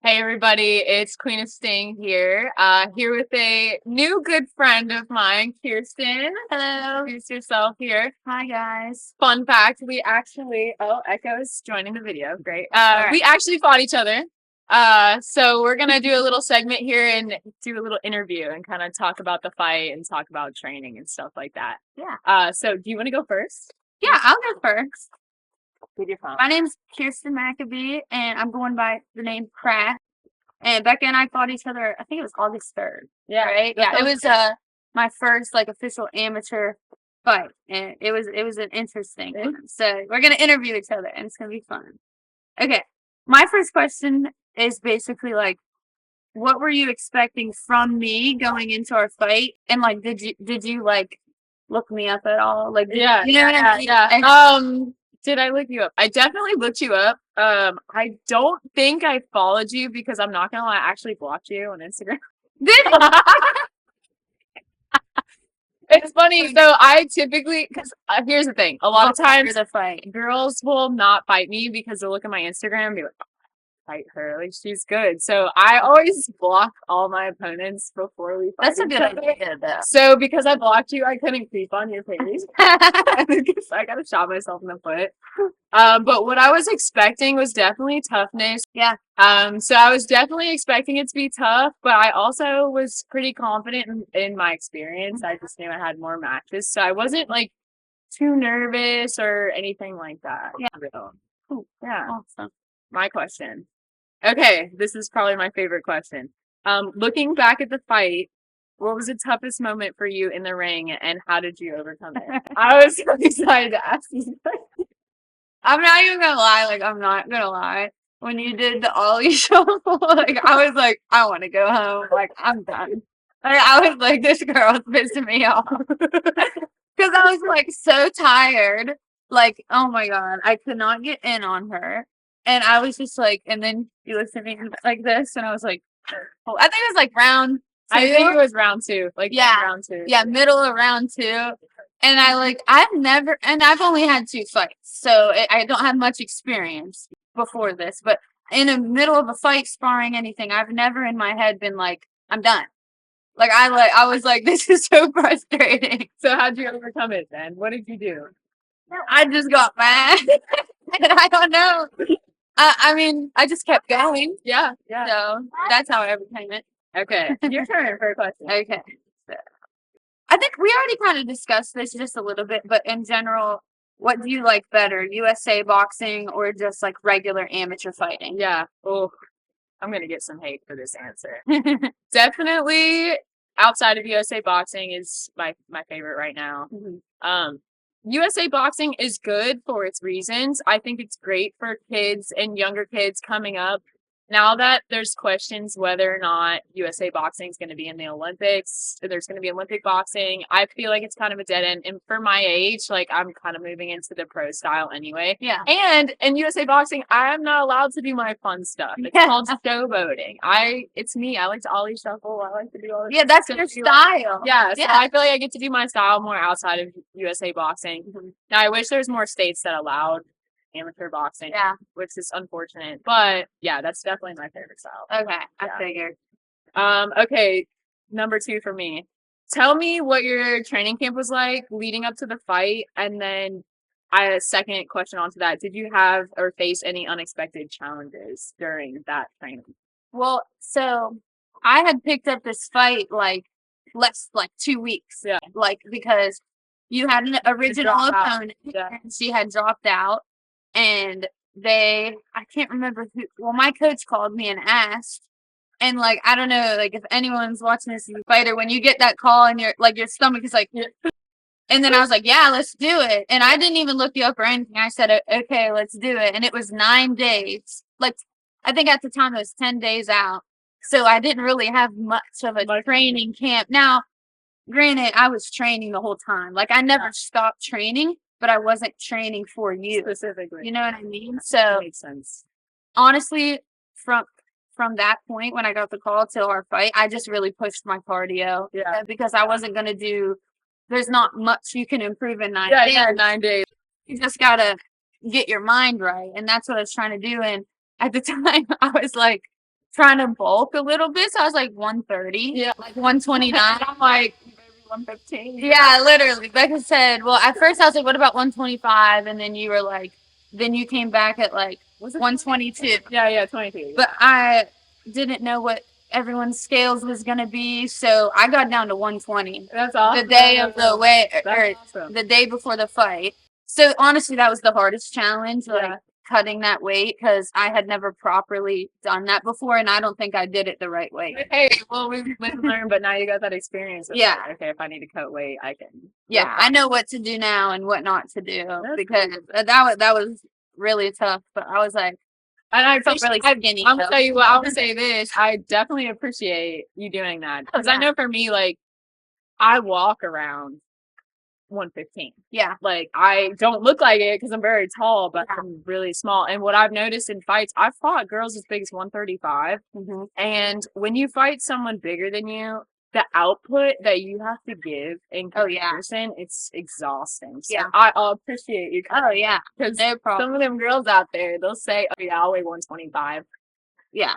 Hey everybody, it's Queen of Sting here. Here with a new good friend of mine, Kirsten. Hello. Introduce yourself here. Hi guys. Fun fact, we actually Echo's joining the video. Great. Right. We actually fought each other. So we're gonna do a little segment here and do a little interview and kind of talk about the fight and talk about training and stuff like that. Yeah. So do you want to go first? Yeah, I'll go first. With your phone. My name's Kersten McAbee, and I'm going by the name KRASH. And Becca and I fought each other, I think it was August 3rd. Yeah. Right? Yeah, it was my first official amateur fight. And it was an interesting one. So we're gonna interview each other and it's gonna be fun. Okay. My first question is basically what were you expecting from me going into our fight? And did you look me up at all? What I mean? Yeah. Did I look you up? I definitely looked you up. I don't think I followed you because I'm not gonna lie, I actually blocked you on Instagram. It's funny. So I typically, because here's the thing: a lot of times, girls will not fight me because they'll look at my Instagram and be like, fight her, like she's good. So I always block all my opponents before we fight. That's a good idea, though. So because I blocked you, I couldn't creep on your page. I gotta shot myself in the foot. But what I was expecting was definitely toughness. Yeah. So I was definitely expecting it to be tough, but I also was pretty confident in my experience. I just knew I had more matches, so I wasn't too nervous or anything like that. Yeah. Cool. Yeah. Awesome. My question. Okay, this is probably my favorite question. Looking back at the fight, what was the toughest moment for you in the ring and how did you overcome it? I was so excited to ask you. I'm not even gonna lie, I'm not gonna lie. When you did the ollie shuffle, I was like, I want to go home. I'm done. I was like, this girl's pissing me off. Because I was so tired. Oh my God, I could not get in on her. And I was just and then you looked at me like this, and I was like, oh, I think it was round 2. I think it was round 2. Round 2. Yeah, middle of round 2. And I've only had 2 fights, so I don't have much experience before this. But in the middle of a fight, sparring anything, I've never in my head been I'm done. I was like, this is so frustrating. So how'd you overcome it then? What did you do? I just got mad. And I don't know. I mean, I just kept going. Yeah. So that's how I overcame it. Okay. Your turn for a question. Okay. So, I think we already kind of discussed this just a little bit, but in general, what do you like better, USA boxing or just regular amateur fighting? Yeah. Oh, I'm gonna get some hate for this answer. Definitely outside of USA boxing is my favorite right now. Mm-hmm. USA boxing is good for its reasons. I think it's great for kids and younger kids coming up. Now that there's questions whether or not USA boxing is going to be in the Olympics, there's going to be Olympic boxing, I feel like it's kind of a dead end. And for my age, I'm kind of moving into the pro style anyway. Yeah. And in USA boxing, I'm not allowed to do my fun stuff. It's called showboating. It's me. I like to ollie shuffle. I like to do all this. Yeah, that's your style. Yeah. So I feel like I get to do my style more outside of USA boxing. Mm-hmm. Now I wish there's more states that allowed amateur boxing, which is unfortunate, but yeah, that's definitely my favorite style. Okay, I figured. Okay, number 2 for me. Tell me what your training camp was like leading up to the fight, and then a second question onto that: did you have or face any unexpected challenges during that training? Well, so I had picked up this fight less 2 weeks, because you had an original opponent, and she had dropped out. And I can't remember who, well, my coach called me and asked, and I don't know, if anyone's watching this fighter, when you get that call and your stomach is and then I was like, yeah, let's do it. And I didn't even look you up or anything. I said, okay, let's do it. And it was 9 days. I think at the time it was 10 days out. So I didn't really have much of a training camp. Now, granted, I was training the whole time. I never stopped training, but I wasn't training for you specifically. You know what I mean? So that makes sense. Honestly, from that point when I got the call till our fight, I just really pushed my cardio. Yeah. Because I wasn't gonna do. There's not much you can improve in 9 days. Yeah, 9 days. You just gotta get your mind right, and that's what I was trying to do. And at the time, I was trying to bulk a little bit, so I was like 130. Yeah. Like 129. I'm like, maybe 115. Yeah, literally. Becca said, well, at first I was like, what about 125? And then you were like, then you came back at like 122. Yeah, 22. Yeah. But I didn't know what everyone's scales was going to be, so I got down to 120. That's awesome. The day of the way, or awesome. the day before the fight. So honestly, that was the hardest challenge, like cutting that weight, because I had never properly done that before, and I don't think I did it the right way. Hey, well, we've learned, but now you got that experience. Yeah. Like, okay, if I need to cut weight, I can. Yeah, I know what to do now and what not to do, because that was really tough. But I was like, and I felt really skinny. I'm gonna tell you what, I would say this. I definitely appreciate you doing that, because I know for me, like, I walk around 115. Yeah. Like, I don't look like it because I'm very tall, but I'm really small. And what I've noticed in fights, I've fought girls as big as 135. Mm-hmm. And when you fight someone bigger than you, the output that you have to give in comparison, it's exhausting. So I'll appreciate you. Oh, yeah. Because no problem. some of them girls out there, they'll say, oh, yeah, I'll weigh 125. Yeah.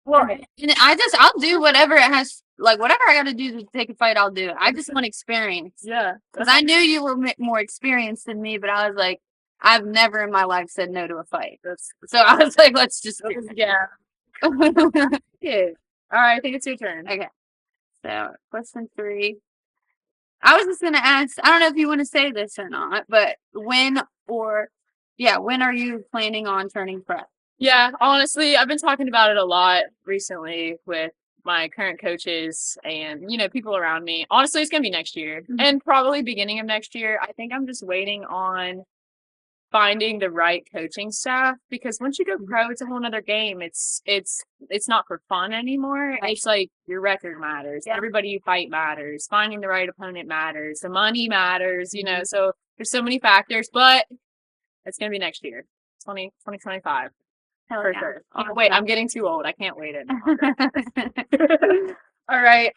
Well, and I'll do whatever it has, like, whatever I got to do to take a fight, I'll do it. I just want experience. Yeah. Because I knew you were more experienced than me, but I was like, I've never in my life said no to a fight. So I was like, let's just do it. Yeah. Yeah. All right, I think it's your turn. Okay. So, question 3. I was just going to ask, I don't know if you want to say this or not, but when are you planning on turning pro? Yeah, honestly, I've been talking about it a lot recently with my current coaches and, people around me. Honestly, it's going to be next year and probably beginning of next year. I think I'm just waiting on finding the right coaching staff, because once you go pro, it's a whole nother game. It's not for fun anymore. Right. It's like your record matters. Yeah. Everybody you fight matters. Finding the right opponent matters. The money matters, so there's so many factors, but it's going to be next year, 2025. For sure. Oh, wait, I'm getting too old. I can't wait anymore. All right.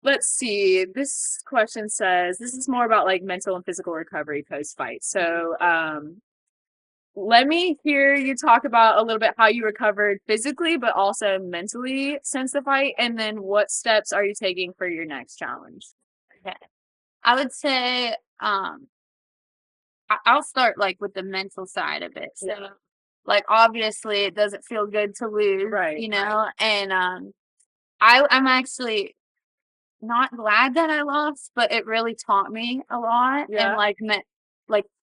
Let's see. This question says, this is more about like mental and physical recovery post-fight. So let me hear you talk about a little bit how you recovered physically, but also mentally since the fight. And then what steps are you taking for your next challenge? Okay. I would say I'll start like with the mental side of it. So like, obviously it doesn't feel good to lose, right? And I'm actually not glad that I lost, but it really taught me a lot and like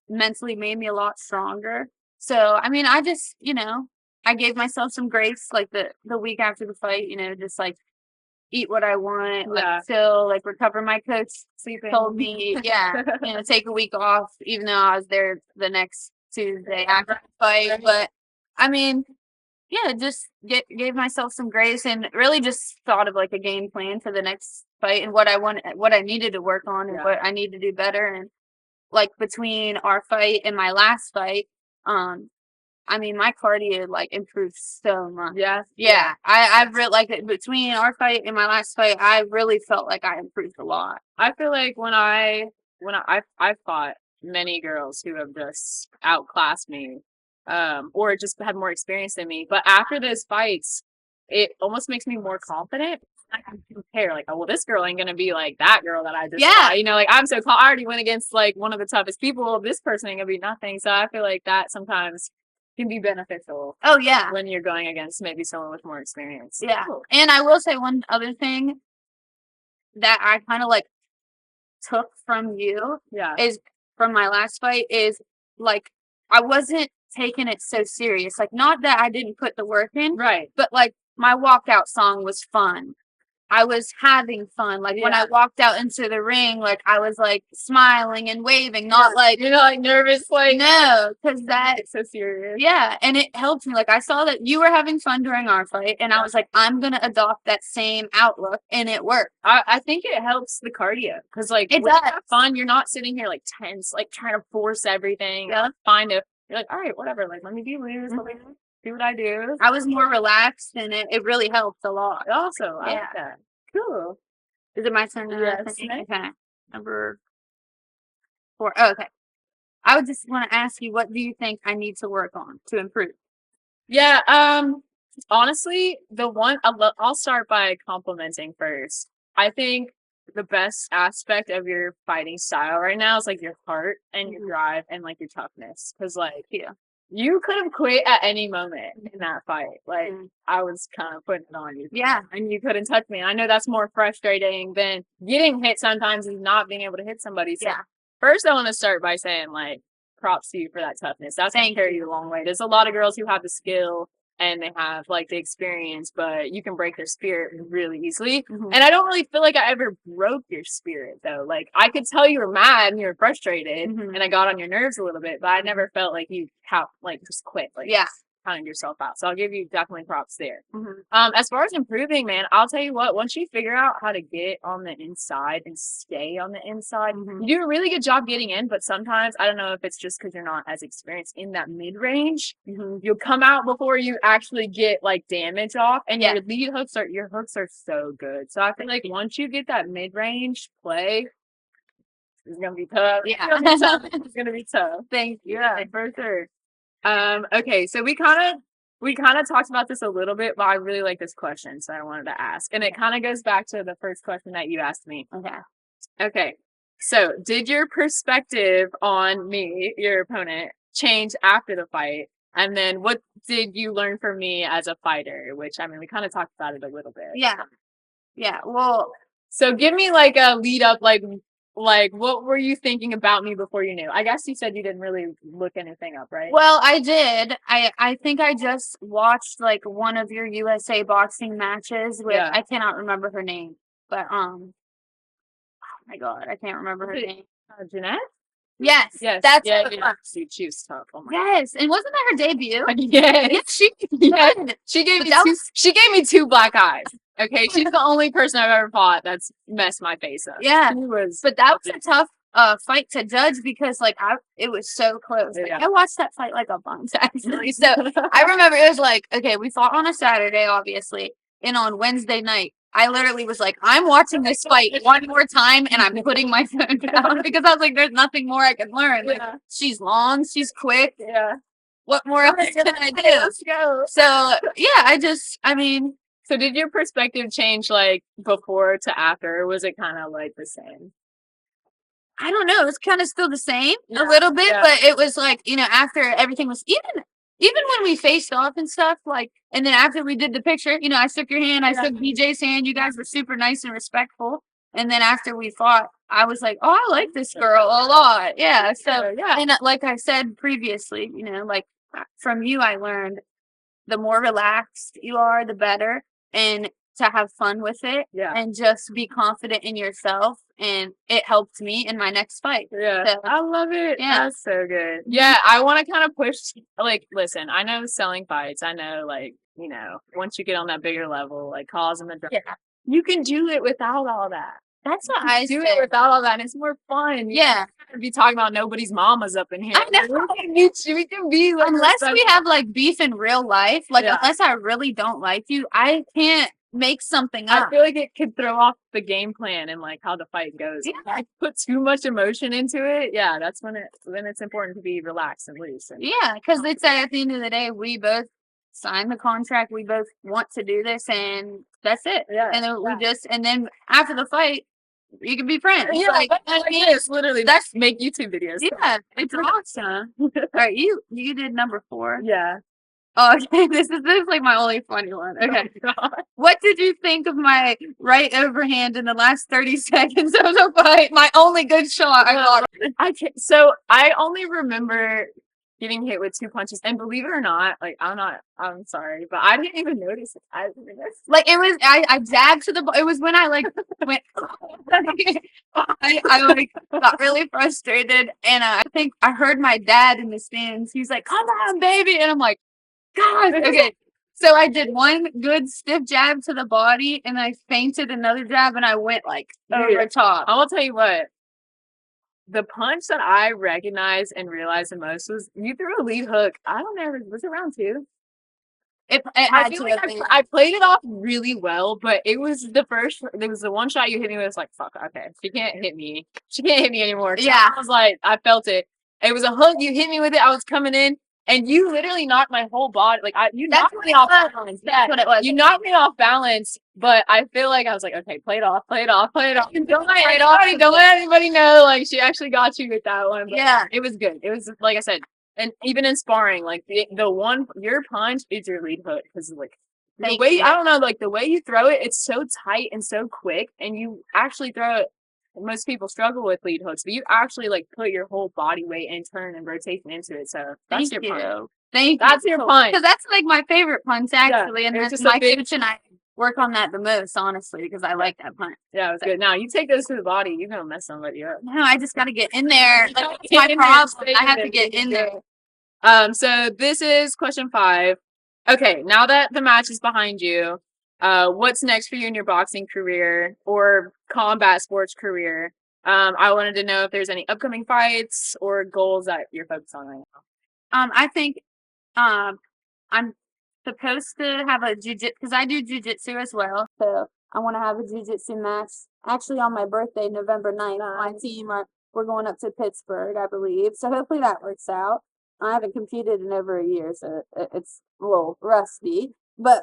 mentally made me a lot stronger. So I mean, I just I gave myself some grace like the week after the fight, just like eat what I want, like still like recover. My coach told me take a week off, even though I was there the next Tuesday after the fight. But I mean, just gave myself some grace and really just thought of like a game plan for the next fight and what I needed to work on and what I need to do better. And like between our fight and my last fight, I mean, my cardio like improved so much. Yeah. I've really like between our fight and my last fight, I really felt like I improved a lot. I feel like when I fought many girls who have just outclassed me, or just had more experience than me. But after those fights, it almost makes me more confident. I can compare, like, oh, well, this girl ain't gonna be like that girl that I just fought. Like, I'm so I already went against like one of the toughest people. This person ain't gonna be nothing. So I feel like that sometimes can be beneficial. Oh yeah, when you're going against maybe someone with more experience. Yeah, and I will say one other thing that I kind of like took from you, is from my last fight is like I wasn't taking it so serious. Like, not that I didn't put the work in, right? But like my walkout song was fun. I was having fun. Like when I walked out into the ring, like I was like smiling and waving, not like you're not like nervous, like no, because that's so serious. Yeah, and it helped me. Like I saw that you were having fun during our fight, and I was like, I'm gonna adopt that same outlook, and it worked. I think it helps the cardio because like it when does. You have fun. You're not sitting here like tense, like trying to force everything. You're like, all right, whatever. Like, let me be loose. Let me do what I do. I was more relaxed, and it really helped a lot. Also, I like that. Cool. Is it my turn? Yes. Okay. Number 4. Oh, okay. I would just want to ask you, what do you think I need to work on to improve? Yeah. Honestly, I'll start by complimenting first. I think the best aspect of your fighting style right now is like your heart and your drive and like your toughness. Because like you could have quit at any moment in that fight. Like I was kind of putting it on you. Yeah. And you couldn't touch me. I know that's more frustrating than getting hit sometimes and not being able to hit somebody. So first I want to start by saying like props to you for that toughness. That's gonna carry you a long way. There's a lot of girls who have the skill and they have like the experience, but you can break their spirit really easily. And I don't really feel like I ever broke your spirit though. Like I could tell you were mad and you were frustrated and I got on your nerves a little bit, but I never felt like you just quit. Like counting yourself out. So I'll give you definitely props there. As far as improving, man, I'll tell you what, once you figure out how to get on the inside and stay on the inside, you do a really good job getting in, but sometimes, I don't know if it's just because you're not as experienced in that mid-range, you'll come out before you actually get like damage off, and your hooks are so good. So I feel like once you get that mid-range play, it's gonna be tough. It's gonna be tough. Thank you. Yeah, for sure. Okay, so we kind of talked about this a little bit, but I really like this question, so I wanted to ask. And it kind of goes back to the first question that you asked me. Okay. So, did your perspective on me, your opponent, change after the fight? And then what did you learn from me as a fighter? Which, I mean, we kind of talked about it a little bit. Yeah. Well, so give me like a lead up, like what were you thinking about me before you knew? I guess you said you didn't really look anything up, right? Well, I did. I think I just watched like one of your USA boxing matches with I cannot remember her name, but oh my god, I can't remember her name. Jeanette? Yes, that's she was tough. Oh my yes, and wasn't that her debut? Yes, she gave me two black eyes. Okay, she's the only person I've ever fought that's messed my face up. Yeah, but that was a tough fight to judge because like it was so close. Like, I watched that fight like a bunch actually. So I remember it was like, okay, we fought on a Saturday, obviously, and on Wednesday night, I literally was like, I'm watching this fight one more time and I'm putting my phone down because I was like, there's nothing more I can learn. Like, she's long, she's quick. What more else can I do? Let's go. So yeah, so did your perspective change like before to after, or was it kind of like the same? I don't know. It was kind of still the same a little bit, but it was like, after everything was even when we faced off and stuff, like, and then after we did the picture, I shook your hand, I shook BJ's hand. You guys were super nice and respectful. And then after we fought, I was like, oh, I like this girl a lot. Yeah. So, and like I said previously, like from you, I learned the more relaxed you are, the better. And to have fun with it and just be confident in yourself. And it helped me in my next fight. So, I love it. That's so good. I want to kind of push, like, listen, I know selling fights. I know, like, once you get on that bigger level, like causing the drama, you can do it without all that. That's what I do it without all that, and it's more fun. You can't be talking about nobody's mamas up in here. I know. We can be like, unless we have like beef in real life, like unless I really don't like you, I can't make something up. I feel like it could throw off the game plan and like how the fight goes. I put too much emotion into it. That's when it's important to be relaxed and loose. Because it's at the end of the day, we both signed the contract. We both want to do this, and that's it. And then and then after the fight, you can be friends. It's literally that's make YouTube videos. It's awesome. All right, you did number 4. Oh, okay, this is like my only funny one. Okay. What did you think of my right overhand in the last 30 seconds of the fight? My only good shot I got. So I only remember getting hit with 2 punches, and believe it or not, like I'm sorry, but I didn't even notice it. Like it was, I jabbed to the. It was when I like went. I like got really frustrated, and I think I heard my dad in the stands. He's like, "Come on, baby," and I'm like, God. Okay. So I did one good stiff jab to the body, and I feinted another jab, and I went like over top. I will tell you what. The punch that I recognized and realized the most was you threw a lead hook. I don't know. Was it round 2? I feel like I played it off really well, but it was the one shot you hit me with. It's like, fuck, okay. She can't hit me. She can't hit me anymore. So I was like, I felt it. It was a hook. You hit me with it. I was coming in. and you literally knocked my whole body. Like you That's knocked what me it off was. balance. That's what it was. You knocked me off balance, but I feel like I was like, okay, play it off. Don't let anybody know. Like she actually got you with that one. But Yeah. it was good. It was like I said, and even in sparring, like the one your punch is your lead hook because like. The way I don't know, like the way you throw it, it's so tight and so quick, and you actually throw it. Most people struggle with lead hooks, but you actually like put your whole body weight and turn and rotation into it. So that's your punch. That's your punch. Because that's like my favorite punch actually, and it's that's just my coach and I work on that the most, honestly, because I like that punch. Yeah, it was good. Now you take those to the body, you're gonna mess somebody up. No, I just got to get in there. Like, that's my problem. I have to get in there. So this is question 5. Okay, now that the match is behind you, what's next for you in your boxing career or combat sports career? I wanted to know if there's any upcoming fights or goals that you're focused on right now. I think, I'm supposed to have a jiu-jitsu because I do jiu-jitsu as well. So I want to have a jiu-jitsu match actually on my birthday, November 9th. My team we're going up to Pittsburgh, I believe. So hopefully that works out. I haven't competed in over a year, so it's a little rusty. But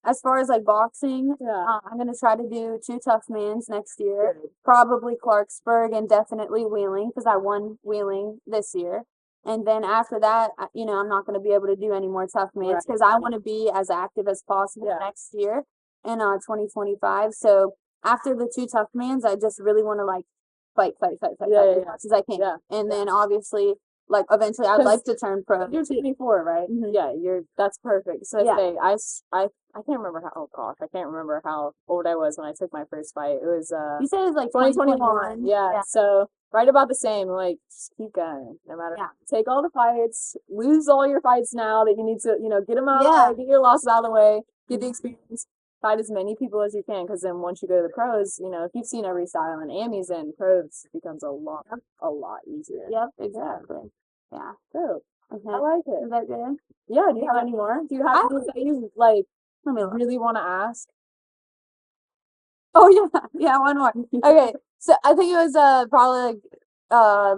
as far as like boxing, I'm gonna try to do 2 tough mans next year. Probably Clarksburg and definitely Wheeling because I won Wheeling this year. And then after that, I'm not going to be able to do any more tough mans because I want to be as active as possible next year in 2025. So after the 2 tough mans, I just really want to like fight as much as I can. And then obviously, like eventually, I'd like to turn pro. You're 24, right? Mm-hmm. Yeah, that's perfect. So I can't remember how. Oh gosh, I can't remember how old I was when I took my first fight. It was you said it was like 2021. Yeah. So right about the same. Like just keep going, no matter. Yeah. Take all the fights, lose all your fights now that you need to. Get them out of the way, get your losses out of the way, get the experience. Fight as many people as you can, because then once you go to the pros, if you've seen every style in Amy's and pros, it becomes a lot easier. Yep, exactly. Yeah. Cool. Okay. I like it. Is that good? Yeah. Do you have any more? Do you have any that you like? Really want to ask? Oh yeah, one more. Okay, so I think it was probably like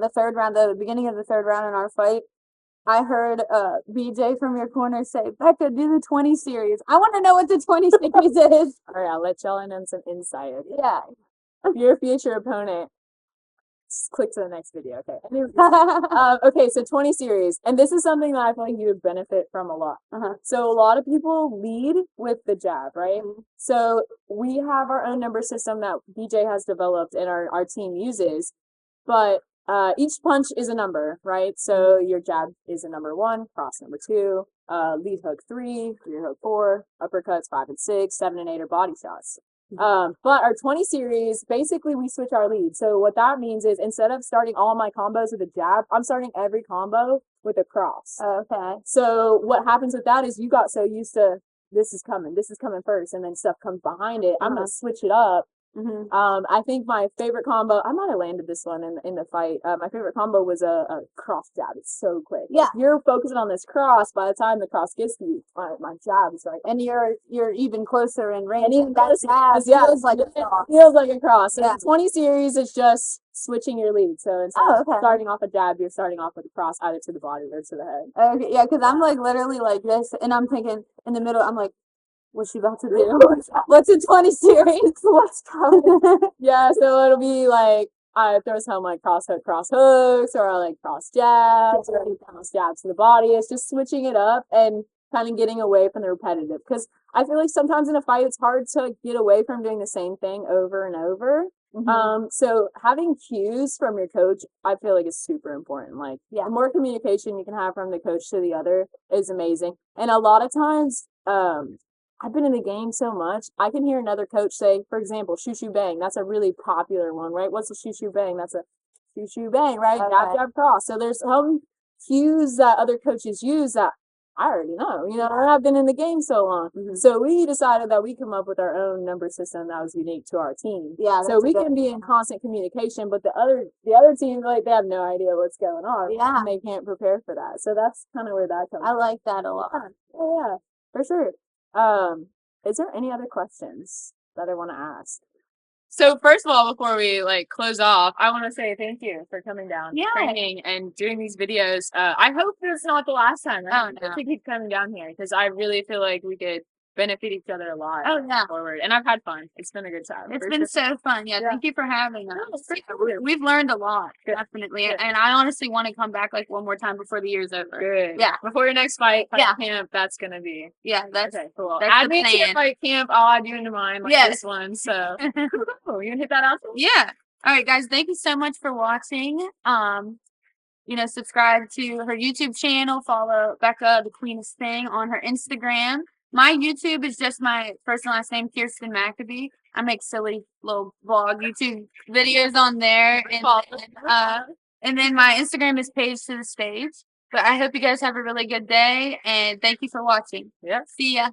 the third round, the beginning of the third round in our fight. I heard BJ from your corner say, "Becca, do the 20 series." I want to know what the 20 series is. All right, I'll let y'all in on some insight. Yeah. If you're a future opponent, just click to the next video. Okay. Anyways, okay, so 20 series. And this is something that I feel like you would benefit from a lot. So a lot of people lead with the jab, right? Mm-hmm. So we have our own number system that BJ has developed and our team uses. But each punch is a number, right? So your jab is a number 1, cross number 2, lead hook 3, rear hook 4, uppercuts 5 and 6, 7 and 8 are body shots. But our 20 series, basically we switch our lead. So what that means is instead of starting all my combos with a jab, I'm starting every combo with a cross. Okay. So what happens with that is you got so used to this is coming first, and then stuff comes behind it. I'm gonna switch it up. I think my favorite combo, I might have landed this one in the fight. My favorite combo was a cross jab. It's so quick. Yeah. You're focusing on this cross. By the time the cross gets to you, my jab is right. And you're even closer in range. And even that jab feels like a cross. Feels like a cross. So the 20 series is just switching your lead. So instead of starting off a jab, you're starting off with a cross either to the body or to the head. Okay, yeah, because I'm like literally like this, and I'm thinking in the middle, I'm like, what's she about to do? What's a 20 series? What's coming? Yeah, so it'll be like I throw some like cross hooks, or I like cross jabs, or cross jabs to the body. It's just switching it up and kind of getting away from the repetitive. Because I feel like sometimes in a fight, it's hard to get away from doing the same thing over and over. So having cues from your coach, I feel like is super important. Like, the more communication you can have from the coach to the other is amazing. And a lot of times, I've been in the game so much, I can hear another coach say, for example, shoo shoo bang. That's a really popular one, right? What's a shoo shoo bang? That's a shoo shoo bang, right? Okay. Jab, jab, cross. So there's some cues that other coaches use that I already know. I've been in the game so long. So we decided that we come up with our own number system that was unique to our team. Yeah. So we can be in constant communication, but the other team, like, they have no idea what's going on. Yeah. And they can't prepare for that. So that's kind of where that comes from. I like that a lot. Yeah, for sure. Is there any other questions that I want to ask? So first of all, before we like close off, I want to say thank you for coming down, training, and doing these videos. I hope this is not the last time. I hope to keep coming down here because I really feel like we could benefit each other a lot. Forward, and I've had fun. It's been a good time. It's been so fun. Yeah, thank you for having us. We've learned a lot, definitely, and I honestly want to come back like one more time before the year's over. Good. Yeah, before your next fight camp, that's gonna be. Yeah, that's okay. Cool. That's add me to your fight camp. I'll add you into mine. Like this one. So cool. You gonna hit that out? Yeah. All right, guys. Thank you so much for watching. Subscribe to her YouTube channel. Follow Becca, the Queen of Sting, on her Instagram. My YouTube is just my first and last name, Kersten McAbee. I make silly little vlog YouTube videos on there. And then my Instagram is Page to the Stage. But I hope you guys have a really good day, and thank you for watching. Yeah. See ya.